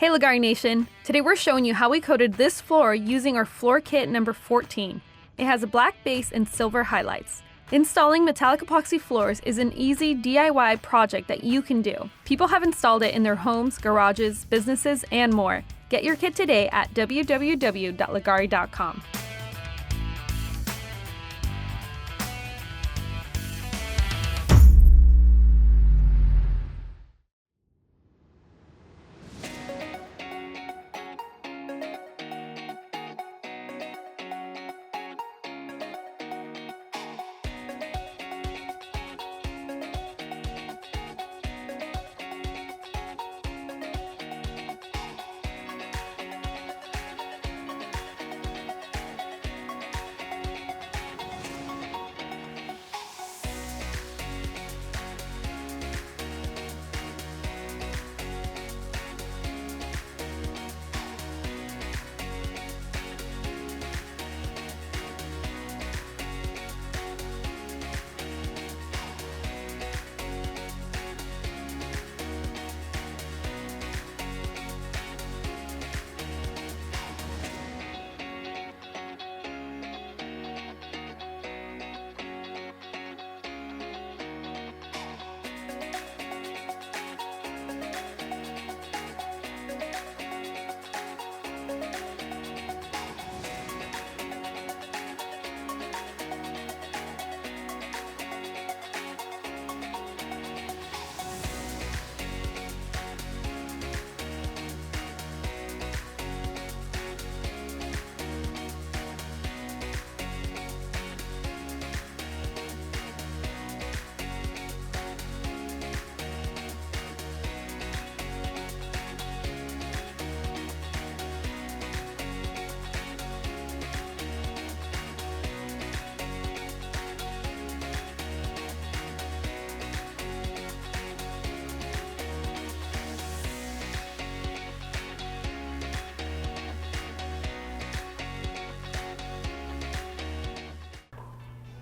Hey Leggari Nation! Today we're showing you how we coated this floor using our floor kit number 14. It has a black base and silver highlights. Installing metallic epoxy floors is an easy DIY project that you can do. People have installed it in their homes, garages, businesses, and more. Get your kit today at www.leggari.com.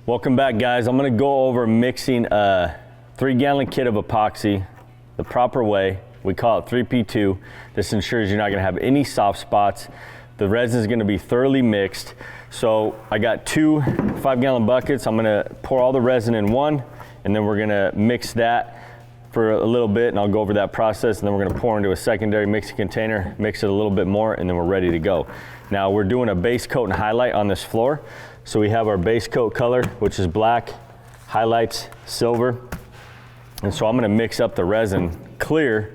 Welcome back, guys. I'm gonna go over mixing a 3-gallon kit of epoxy the proper way. We call it 3P2. This ensures you're not gonna have any soft spots. The resin is gonna be thoroughly mixed. So I got 2 5-gallon buckets. I'm gonna pour all the resin in one, and then we're gonna mix that for a little bit, and I'll go over that process, and then we're gonna pour into a secondary mixing container, mix it a little bit more, and then we're ready to go. Now we're doing a base coat and highlight on this floor. So we have our base coat color, which is black, highlights, silver. And so I'm gonna mix up the resin clear,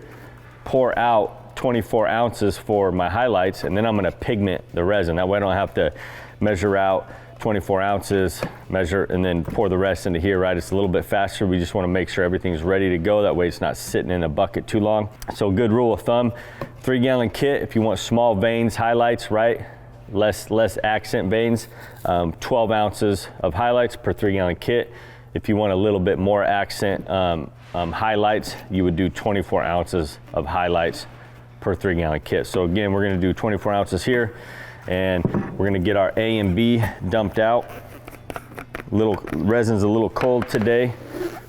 pour out 24 ounces for my highlights, and then I'm gonna pigment the resin. That way I don't have to measure out 24 ounces, measure, and then pour the rest into here, right? It's a little bit faster. We just wanna make sure everything's ready to go. That way it's not sitting in a bucket too long. So good rule of thumb, 3-gallon kit, if you want small veins, highlights, right? Less accent veins, 12 ounces of highlights per 3-gallon kit. If you want a little bit more accent highlights, you would do 24 ounces of highlights per 3-gallon kit. So again, we're gonna do 24 ounces here, and we're gonna get our A and B dumped out. Resin's a little cold today,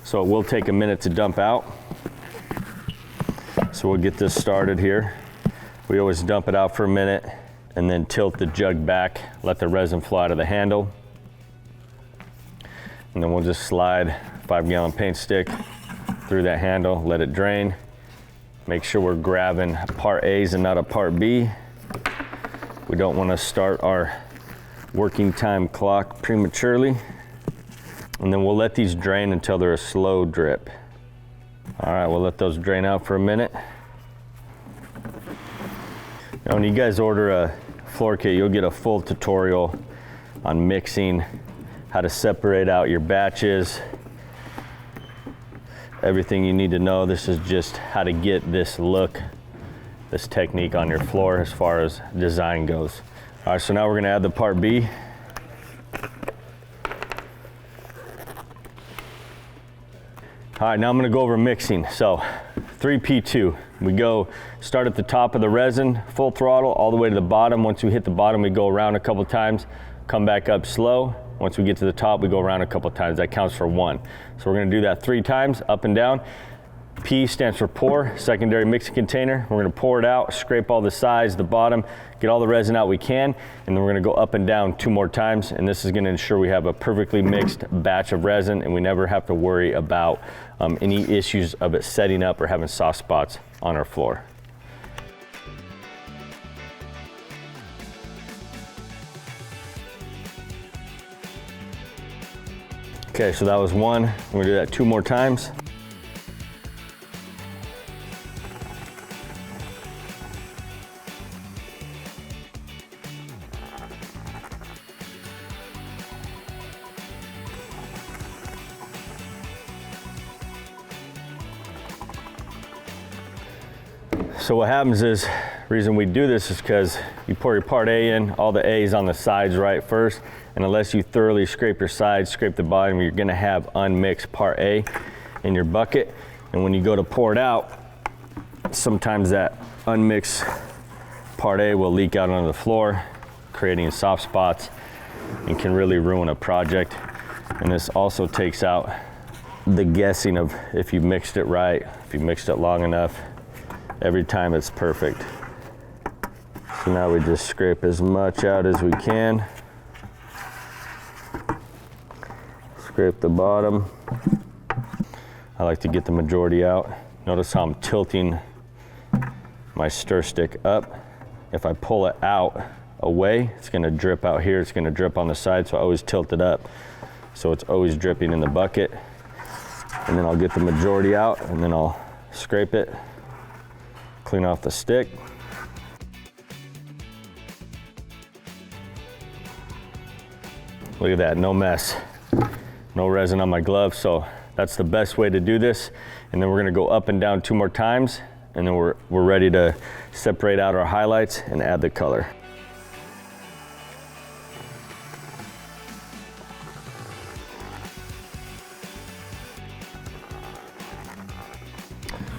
so it will take a minute to dump out. So we'll get this started here. We always dump it out for a minute, and then tilt the jug back, let the resin flow out of the handle. And then we'll just slide 5-gallon paint stick through that handle, let it drain. Make sure we're grabbing part A's and not a part B. We don't want to start our working time clock prematurely. And then we'll let these drain until they're a slow drip. All right, we'll let those drain out for a minute. Now, when you guys order a floor kit, you'll get a full tutorial on mixing, how to separate out your batches, everything you need to know. This is just how to get this look, this technique on your floor as far as design goes. All right, so now we're gonna add the part B. All right, now I'm gonna go over mixing. So 3P2, we go start at the top of the resin, full throttle, all the way to the bottom. Once we hit the bottom, we go around a couple times, come back up slow. Once we get to the top, we go around a couple times. That counts for 1. So we're gonna do that 3 times, up and down. P stands for pour, secondary mixing container. We're gonna pour it out, scrape all the sides, the bottom, get all the resin out we can, and then we're gonna go up and down 2 more times, and this is gonna ensure we have a perfectly mixed batch of resin, and we never have to worry about any issues of it setting up or having soft spots on our floor. Okay, so that was 1. We're gonna do that 2 more times. So what happens is, the reason we do this is because you pour your part A in, all the A's on the sides right first, and unless you thoroughly scrape your sides, scrape the bottom, you're gonna have unmixed part A in your bucket. And when you go to pour it out, sometimes that unmixed part A will leak out onto the floor, creating soft spots, and can really ruin a project. And this also takes out the guessing of if you mixed it right, if you mixed it long enough. Every time it's perfect. So now we just scrape as much out as we can. Scrape the bottom. I like to get the majority out. Notice how I'm tilting my stir stick up. If I pull it out away, it's gonna drip out here. It's gonna drip on the side, so I always tilt it up. So it's always dripping in the bucket. And then I'll get the majority out, and then I'll scrape it. Clean off the stick. Look at that, no mess. No resin on my glove, so that's the best way to do this. And then we're gonna go up and down 2 more times, and then we're ready to separate out our highlights and add the color.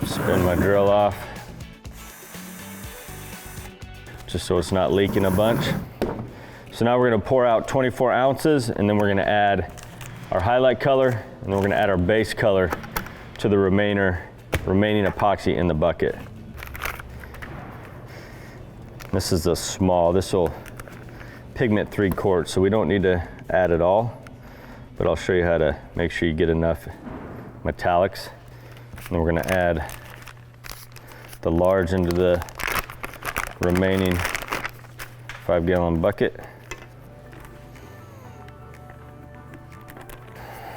Spin my drill off, just so it's not leaking a bunch. So now we're gonna pour out 24 ounces, and then we're gonna add our highlight color, and then we're gonna add our base color to the remaining epoxy in the bucket. This is a small, this will pigment 3 quarts, so we don't need to add it all, but I'll show you how to make sure you get enough metallics. And then we're gonna add the large into the remaining 5-gallon bucket.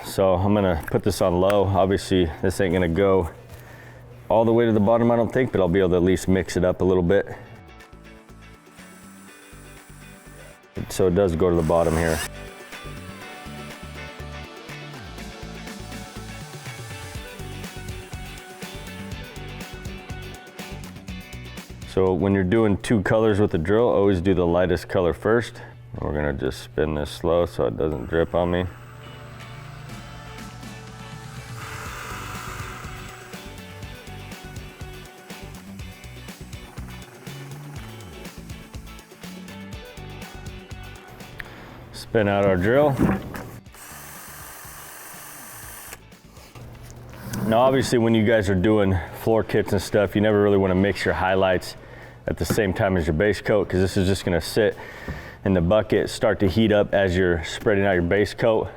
So I'm gonna put this on low. Obviously, this ain't gonna go all the way to the bottom, I don't think, but I'll be able to at least mix it up a little bit. So it does go to the bottom here. So when you're doing 2 colors with the drill, always do the lightest color first. We're gonna just spin this slow so it doesn't drip on me. Spin out our drill. Now obviously when you guys are doing floor kits and stuff, you never really want to mix your highlights at the same time as your base coat, because this is just going to sit in the bucket, start to heat up as you're spreading out your base coat.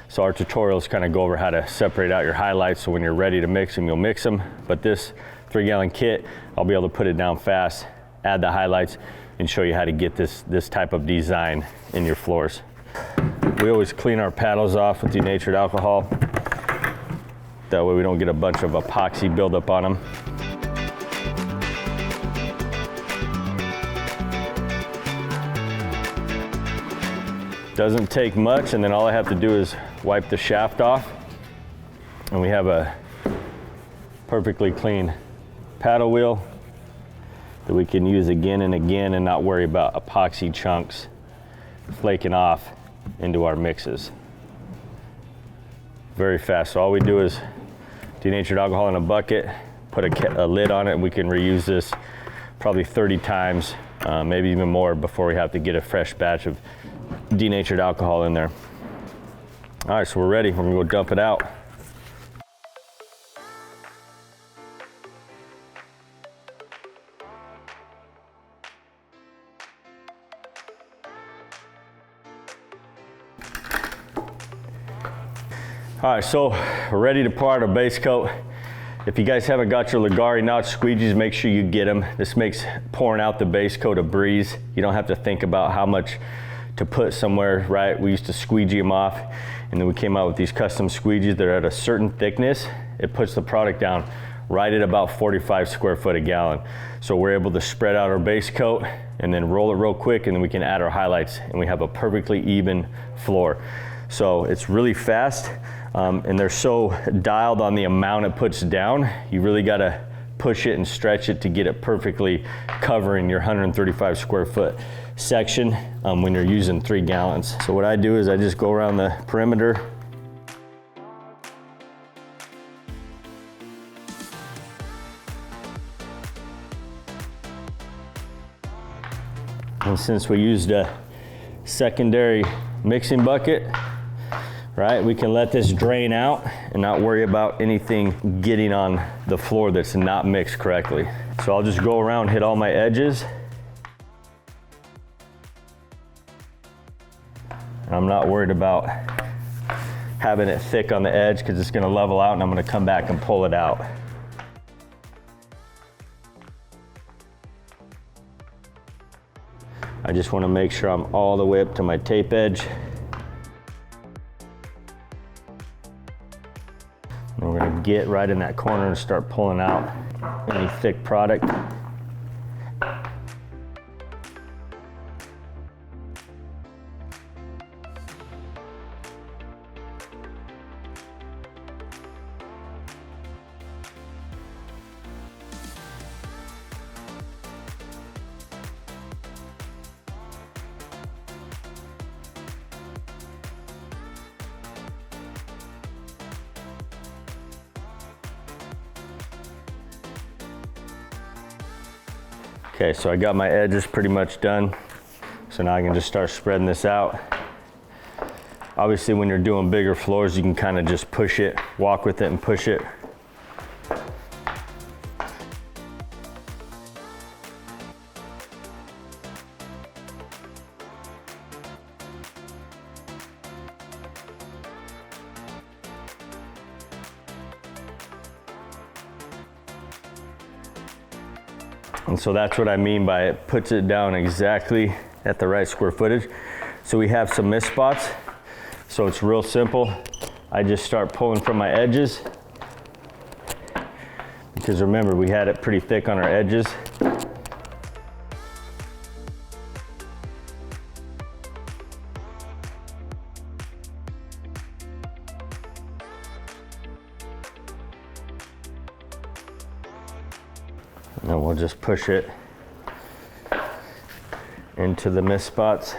So our tutorials kind of go over how to separate out your highlights, so when you're ready to mix them, you'll mix them. But this 3-gallon kit, I'll be able to put it down fast, add the highlights, and show you how to get this type of design in your floors. We always clean our paddles off with denatured alcohol. That way we don't get a bunch of epoxy buildup on them. Doesn't take much, and then all I have to do is wipe the shaft off, and we have a perfectly clean paddle wheel that we can use again and again and not worry about epoxy chunks flaking off into our mixes. Very fast. So all we do is denatured alcohol in a bucket, put a lid on it, and we can reuse this probably 30 times, maybe even more, before we have to get a fresh batch of denatured alcohol in there. All right, so we're ready. We're gonna go dump it out. All right, so we're ready to pour out our base coat. If you guys haven't got your Leggari notch squeegees, make sure you get them. This makes pouring out the base coat a breeze. You don't have to think about how much to put somewhere, right? We used to squeegee them off, and then we came out with these custom squeegees that are at a certain thickness. It puts the product down right at about 45 square foot a gallon. So we're able to spread out our base coat and then roll it real quick, and then we can add our highlights, and we have a perfectly even floor. So it's really fast. And they're so dialed on the amount it puts down, you really gotta push it and stretch it to get it perfectly covering your 135 square foot section when you're using 3 gallons. So what I do is I just go around the perimeter. And since we used a secondary mixing bucket, right, we can let this drain out and not worry about anything getting on the floor that's not mixed correctly. So I'll just go around, hit all my edges. And I'm not worried about having it thick on the edge because it's gonna level out and I'm gonna come back and pull it out. I just wanna make sure I'm all the way up to my tape edge. And we're gonna get right in that corner and start pulling out any thick product. Okay, so I got my edges pretty much done. So now I can just start spreading this out. Obviously when you're doing bigger floors, you can kind of just push it, walk with it and push it. And so that's what I mean by it puts it down exactly at the right square footage. So we have some mist spots. So it's real simple. I just start pulling from my edges. Because remember, we had it pretty thick on our edges. And then we'll just push it into the mist spots.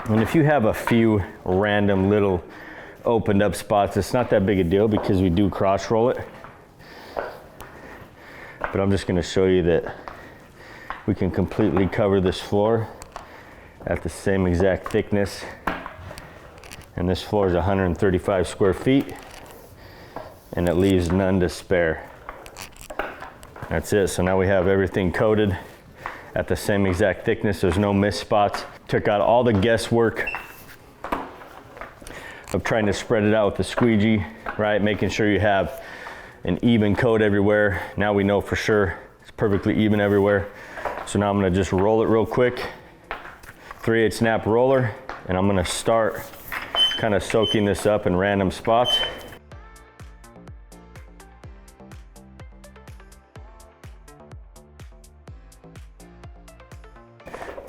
And if you have a few random little opened up spots, it's not that big a deal because we do cross roll it. But I'm just going to show you that we can completely cover this floor at the same exact thickness. And this floor is 135 square feet and it leaves none to spare. That's it. So now we have everything coated at the same exact thickness. There's no mist spots. Took out all the guesswork of trying to spread it out with the squeegee, right? Making sure you have an even coat everywhere. Now we know for sure it's perfectly even everywhere. So now I'm gonna just roll it real quick. 3/8 snap roller, and I'm gonna start kind of soaking this up in random spots.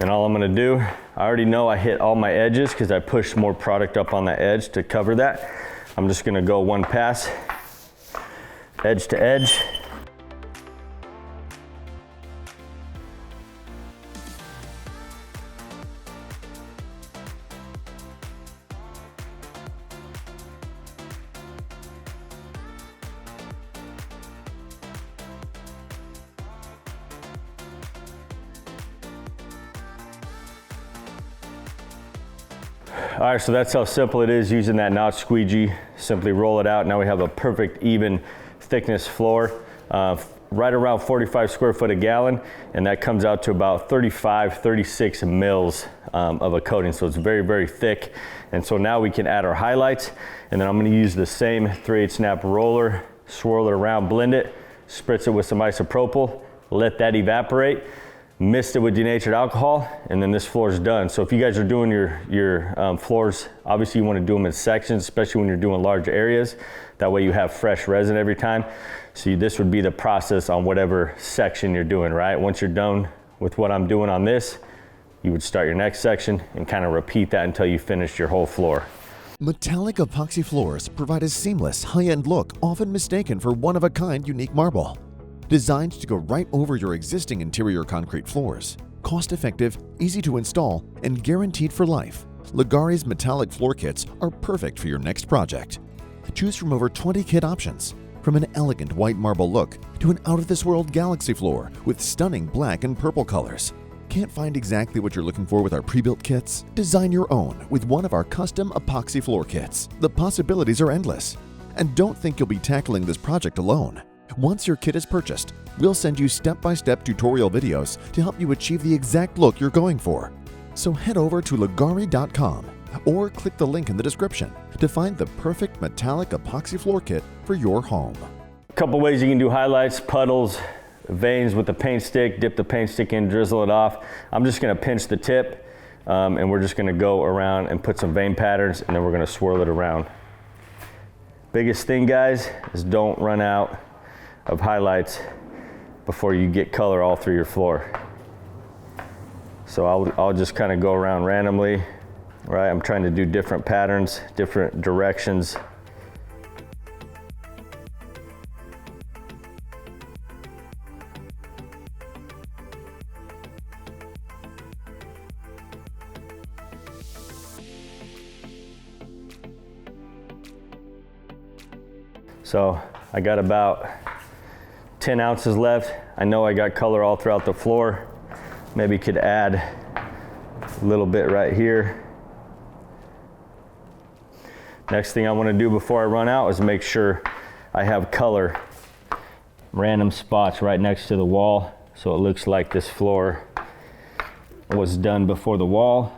And all I'm gonna do, I already know I hit all my edges because I pushed more product up on the edge to cover that. I'm just gonna go one pass, edge to edge. All right, so that's how simple it is using that notch squeegee. Simply roll it out. Now we have a perfect even thickness floor. right around 45 square foot a gallon, and that comes out to about 35, 36 mils of a coating. So it's very, very thick. And so now we can add our highlights, and then I'm gonna use the same 3/8 snap roller, swirl it around, blend it, spritz it with some isopropyl, let that evaporate, mist it with denatured alcohol, and then this floor is done. So if you guys are doing your floors, obviously you want to do them in sections, especially when you're doing large areas. That way you have fresh resin every time. So this would be the process on whatever section you're doing, right? Once you're done with what I'm doing on this, you would start your next section and kind of repeat that until you finish your whole floor. Metallic epoxy floors provide a seamless, high-end look, often mistaken for one-of-a-kind unique marble. Designed to go right over your existing interior concrete floors. Cost-effective, easy to install, and guaranteed for life, Leggari's metallic floor kits are perfect for your next project. Choose from over 20 kit options, from an elegant white marble look to an out-of-this-world galaxy floor with stunning black and purple colors. Can't find exactly what you're looking for with our pre-built kits? Design your own with one of our custom epoxy floor kits. The possibilities are endless. And don't think you'll be tackling this project alone. Once your kit is purchased, we'll send you step-by-step tutorial videos to help you achieve the exact look you're going for. So head over to Leggari.com or click the link in the description to find the perfect metallic epoxy floor kit for your home. A couple ways you can do highlights: puddles, veins with the paint stick, dip the paint stick in, drizzle it off. I'm just gonna pinch the tip and we're just gonna go around and put some vein patterns, and then we're gonna swirl it around. Biggest thing, guys, is don't run out of highlights before you get color all through your floor. So I'll just kind of go around randomly, right? I'm trying to do different patterns, different directions. So I got about 10 ounces left. I know I got color all throughout the floor. Maybe could add a little bit right here. Next thing I want to do before I run out is make sure I have color, random spots right next to the wall, so it looks like this floor was done before the wall.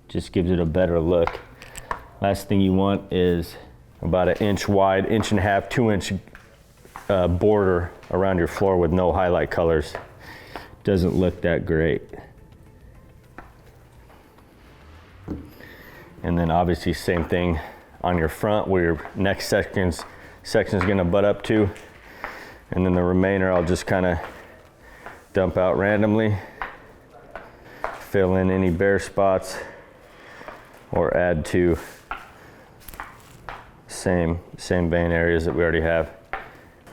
Just gives it a better look. Last thing you want is about an inch wide, 1.5 to 2 inch border around your floor with no highlight colors. Doesn't look that great. And then obviously same thing on your front where your next section's gonna butt up to. And then the remainder I'll just kind of dump out randomly, fill in any bare spots, or add to same vein areas that we already have.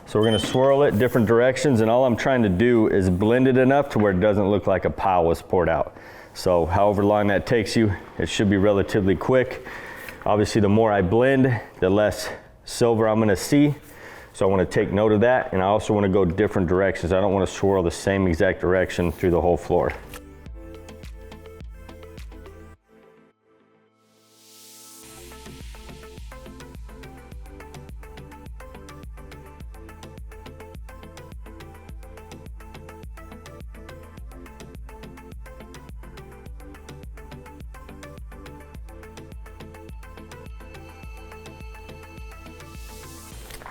So we're gonna swirl it different directions, and all I'm trying to do is blend it enough to where it doesn't look like a pile was poured out. So however long that takes you, it should be relatively quick. Obviously the more I blend, the less silver I'm gonna see. So I wanna take note of that, and I also wanna go different directions. I don't wanna swirl the same exact direction through the whole floor.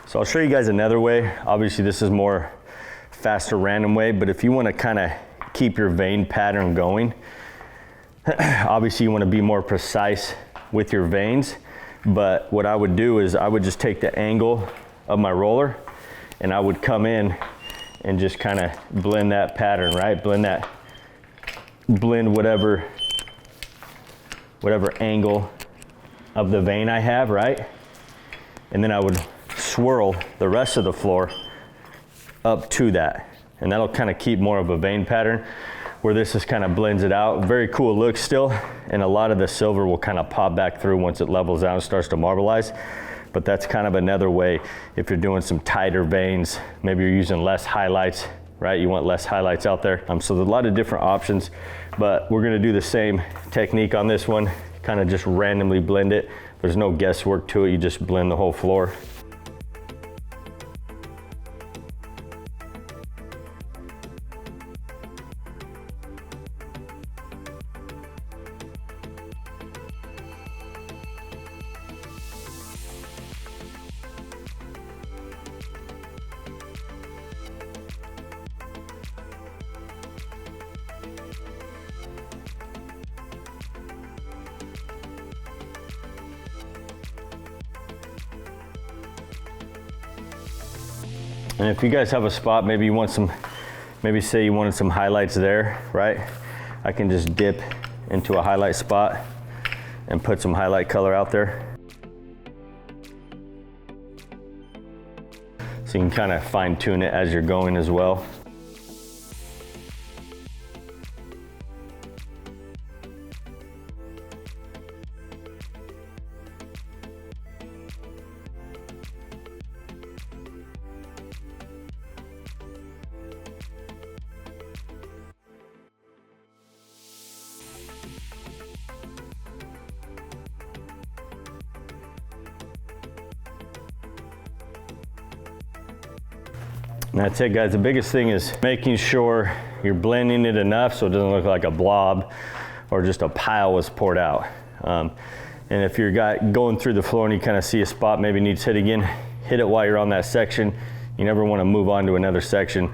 So I'll show you guys another way. Obviously this is more faster, random way, but if you wanna kinda keep your vein pattern going, obviously you wanna be more precise with your veins, but what I would do is I would just take the angle of my roller and I would come in and just kinda blend that pattern, right? Blend whatever angle of the vein I have, right? And then I would swirl the rest of the floor up to that, and that'll kind of keep more of a vein pattern, where this just kind of blends it out. Very cool look still, and a lot of the silver will kind of pop back through once it levels out and starts to marbleize. But that's kind of another way if you're doing some tighter veins, maybe you're using less highlights, right? You want less highlights out there. So there's a lot of different options, but we're gonna do the same technique on this one, kind of just randomly blend it. There's no guesswork to it, you just blend the whole floor. And if you guys have a spot, maybe you want some, maybe say you wanted some highlights there, right? I can just dip into a highlight spot and put some highlight color out there. So you can kind of fine tune it as you're going as well. And that's it, guys. The biggest thing is making sure you're blending it enough so it doesn't look like a blob or just a pile was poured out. And if you're going through the floor and you kind of see a spot maybe needs hit again, hit it while you're on that section. You never want to move on to another section,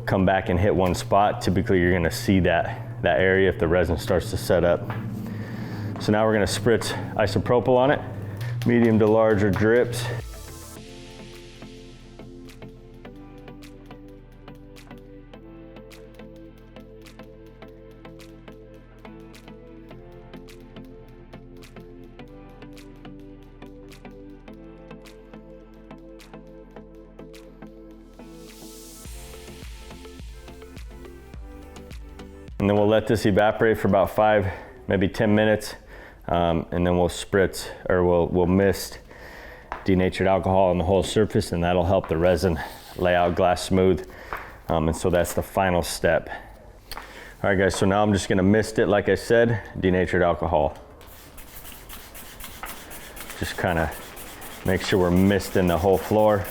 come back and hit one spot. Typically you're going to see that area if the resin starts to set up. So now we're going to spritz isopropyl on it, medium to larger drips. And then we'll let this evaporate for about 5, maybe 10 minutes. And then we'll spritz, or we'll mist denatured alcohol on the whole surface, and that'll help the resin lay out glass smooth. And so that's the final step. All right, guys, so now I'm just gonna mist it, like I said, denatured alcohol. Just kind of make sure we're misting the whole floor.